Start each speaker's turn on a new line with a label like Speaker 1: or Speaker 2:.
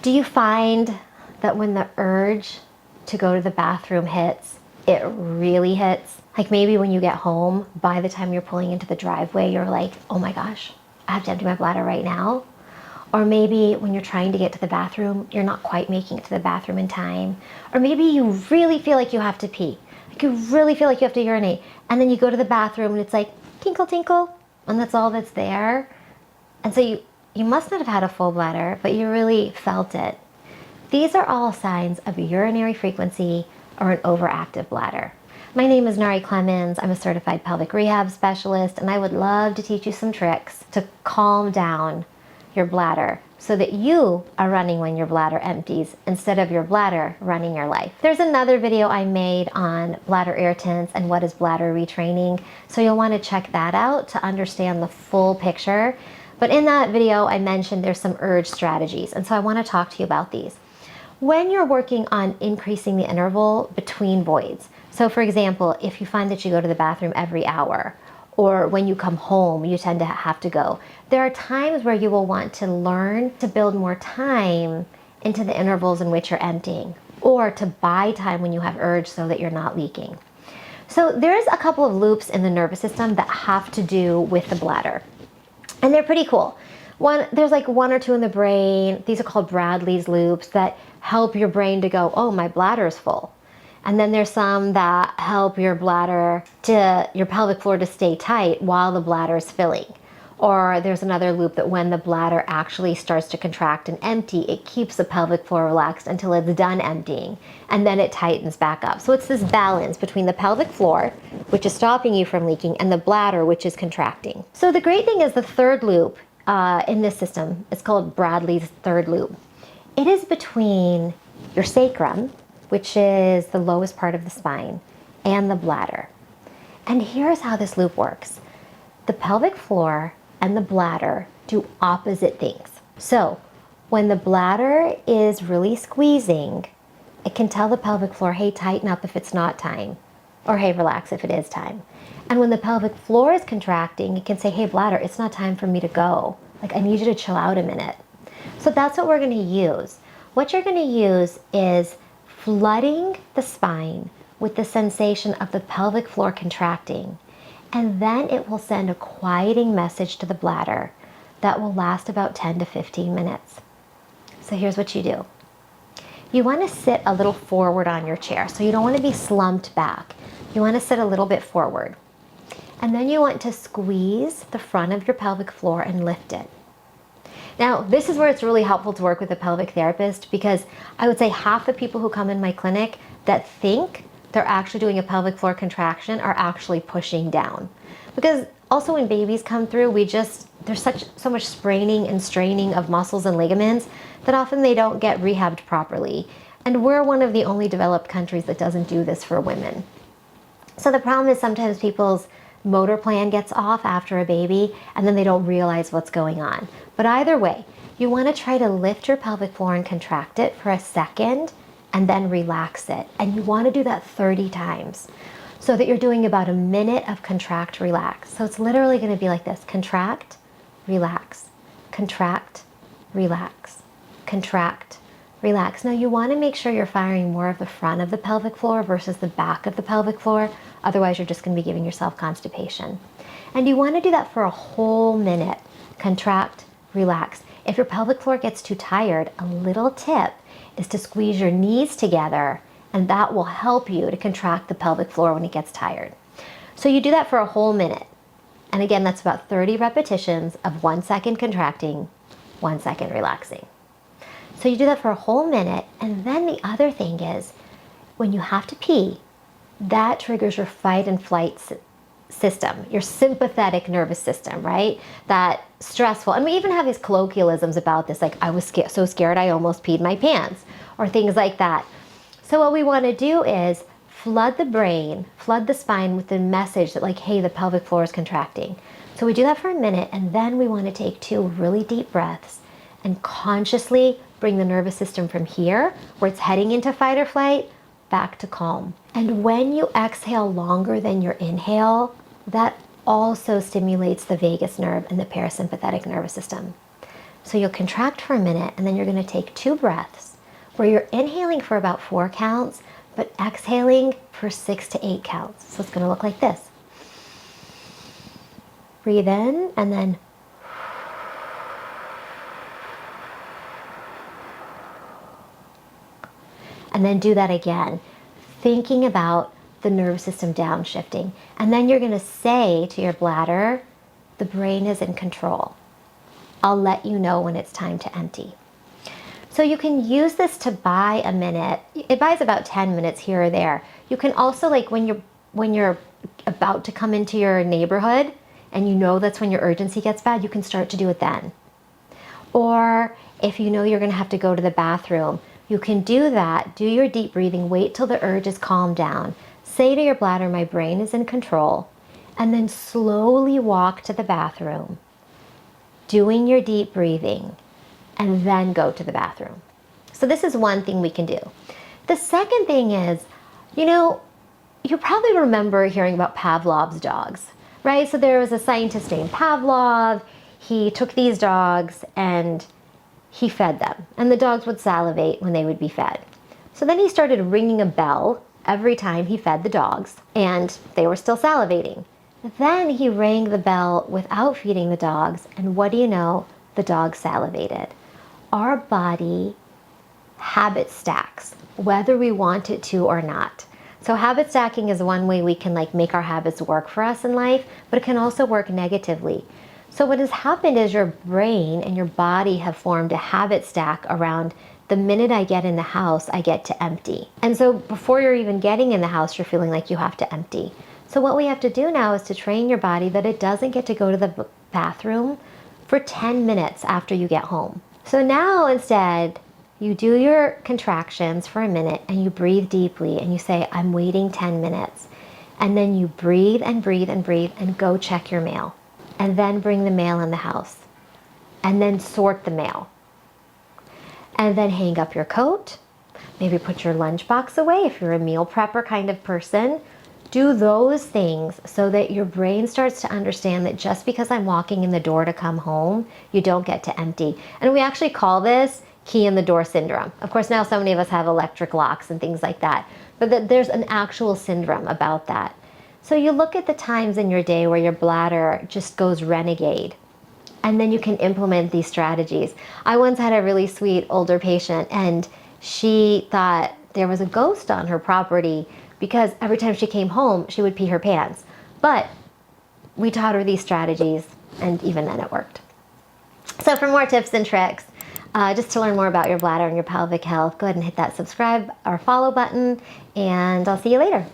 Speaker 1: Do you find that when the urge to go to the bathroom hits, it really hits? Like maybe when you get home, by the time you're pulling into the driveway, you're like, oh my gosh, I have to empty my bladder right now. Or maybe when you're trying to get to the bathroom, you're not quite making it to the bathroom in time. Or maybe you really feel like you have to pee. Like you really feel like you have to urinate. And then you go to the bathroom and it's like, tinkle, tinkle. And that's all that's there. And so you must not have had a full bladder, but you really felt it. These are all signs of urinary frequency or an overactive bladder. My name is Nari Clemons. I'm a certified pelvic rehab specialist, and I would love to teach you some tricks to calm down your bladder so that you are running when your bladder empties instead of your bladder running your life. There's another video I made on bladder irritants and what is bladder retraining, so you'll want to check that out to understand the full picture. But in that video, I mentioned there's some urge strategies, and so I want to talk to you about these. When you're working on increasing the interval between voids, so for example, if you find that you go to the bathroom every hour, or when you come home, you tend to have to go, there are times where you will want to learn to build more time into the intervals in which you're emptying, or to buy time when you have urge so that you're not leaking. So there's a couple of loops in the nervous system that have to do with the bladder. And they're pretty cool. There's like one or two in the brain. These are called Bradley's loops that help your brain to go, oh, my bladder's full. And then there's some that help your bladder your pelvic floor to stay tight while the bladder is filling. Or there's another loop that when the bladder actually starts to contract and empty, it keeps the pelvic floor relaxed until it's done emptying, and then it tightens back up. So it's this balance between the pelvic floor, which is stopping you from leaking, and the bladder, which is contracting. So the great thing is the third loop in this system is called Bradley's third loop. It is between your sacrum, which is the lowest part of the spine, and the bladder. And here's how this loop works. The pelvic floor and the bladder do opposite things. So when the bladder is really squeezing, it can tell the pelvic floor, hey, tighten up if it's not time, or hey, relax if it is time. And when the pelvic floor is contracting, it can say, hey, bladder, it's not time for me to go. Like, I need you to chill out a minute. So that's what we're gonna use. What you're gonna use is flooding the spine with the sensation of the pelvic floor contracting, and then it will send a quieting message to the bladder that will last about 10 to 15 minutes. So here's what you do. You want to sit a little forward on your chair, so you don't want to be slumped back. You want to sit a little bit forward. And then you want to squeeze the front of your pelvic floor and lift it. Now, this is where it's really helpful to work with a pelvic therapist, because I would say half the people who come in my clinic that think they're actually doing a pelvic floor contraction are actually pushing down. Because also when babies come through, there's so much spraining and straining of muscles and ligaments that often they don't get rehabbed properly. And we're one of the only developed countries that doesn't do this for women. So the problem is sometimes people's motor plan gets off after a baby and then they don't realize what's going on. But either way, you want to try to lift your pelvic floor and contract it for a second and then relax it. And you want to do that 30 times so that you're doing about a minute of contract, relax. So it's literally going to be like this: contract, relax, contract, relax, contract, relax. Now you want to make sure you're firing more of the front of the pelvic floor versus the back of the pelvic floor. Otherwise, you're just going to be giving yourself constipation. And you want to do that for a whole minute. Contract, relax. If your pelvic floor gets too tired, a little tip is to squeeze your knees together, and that will help you to contract the pelvic floor when it gets tired. So you do that for a whole minute. And again, that's about 30 repetitions of 1 second contracting, 1 second relaxing. So you do that for a whole minute, and then the other thing is, when you have to pee, that triggers your fight and flight system, your sympathetic nervous system, right? That stressful, and we even have these colloquialisms about this, like I was so scared I almost peed my pants, or things like that. So what we want to do is flood the brain, flood the spine with the message that like, hey, the pelvic floor is contracting. So we do that for a minute, and then we want to take 2 really deep breaths and consciously bring the nervous system from here, where it's heading into fight or flight, back to calm. And when you exhale longer than your inhale, that also stimulates the vagus nerve and the parasympathetic nervous system. So you'll contract for a minute, and then you're going to take 2 breaths where you're inhaling for about 4 counts, but exhaling for 6 to 8 counts. So it's going to look like this. Breathe in, and then do that again, thinking about the nervous system downshifting. And then you're going to say to your bladder, the brain is in control. I'll let you know when it's time to empty. So you can use this to buy a minute. It buys about 10 minutes here or there. You can also, like when you're about to come into your neighborhood and you know that's when your urgency gets bad, you can start to do it then. Or if you know you're going to have to go to the bathroom, you can do that, do your deep breathing, wait till the urge is calmed down. Say to your bladder, my brain is in control, and then slowly walk to the bathroom, doing your deep breathing, and then go to the bathroom. So this is one thing we can do. The second thing is, you probably remember hearing about Pavlov's dogs, right? So there was a scientist named Pavlov. He took these dogs and he fed them, and the dogs would salivate when they would be fed. So then he started ringing a bell every time he fed the dogs, and they were still salivating. Then he rang the bell without feeding the dogs, and what do you know? The dogs salivated. Our body habit stacks, whether we want it to or not. So habit stacking is one way we can make our habits work for us in life, but it can also work negatively. So what has happened is your brain and your body have formed a habit stack around the minute I get in the house, I get to empty. And so before you're even getting in the house, you're feeling like you have to empty. So what we have to do now is to train your body that it doesn't get to go to the bathroom for 10 minutes after you get home. So now instead, you do your contractions for a minute and you breathe deeply and you say, I'm waiting 10 minutes. And then you breathe and breathe and breathe and go check your mail. And then bring the mail in the house. And then sort the mail. And then hang up your coat. Maybe put your lunchbox away if you're a meal prepper kind of person. Do those things so that your brain starts to understand that just because I'm walking in the door to come home, you don't get to empty. And we actually call this key in the door syndrome. Of course, now so many of us have electric locks and things like that. But there's an actual syndrome about that. So you look at the times in your day where your bladder just goes renegade, and then you can implement these strategies. I once had a really sweet older patient, and she thought there was a ghost on her property because every time she came home, she would pee her pants. But we taught her these strategies, and even then it worked. So for more tips and tricks, just to learn more about your bladder and your pelvic health, go ahead and hit that subscribe or follow button, and I'll see you later.